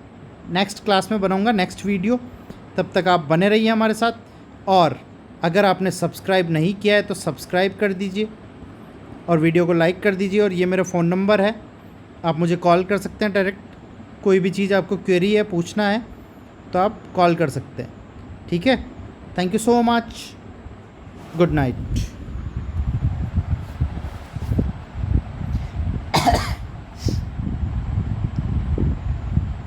नेक्स्ट क्लास में बनाऊंगा, नेक्स्ट वीडियो। तब तक आप बने रहिए हमारे साथ, और अगर आपने सब्सक्राइब नहीं किया है तो सब्सक्राइब कर दीजिए और वीडियो को लाइक कर दीजिए। और ये मेरा फ़ोन नंबर है, आप मुझे कॉल कर सकते हैं डायरेक्ट, कोई भी चीज़ आपको क्वेरी है, पूछना है तो आप कॉल कर सकते हैं। ठीक है, thank you so much, good night.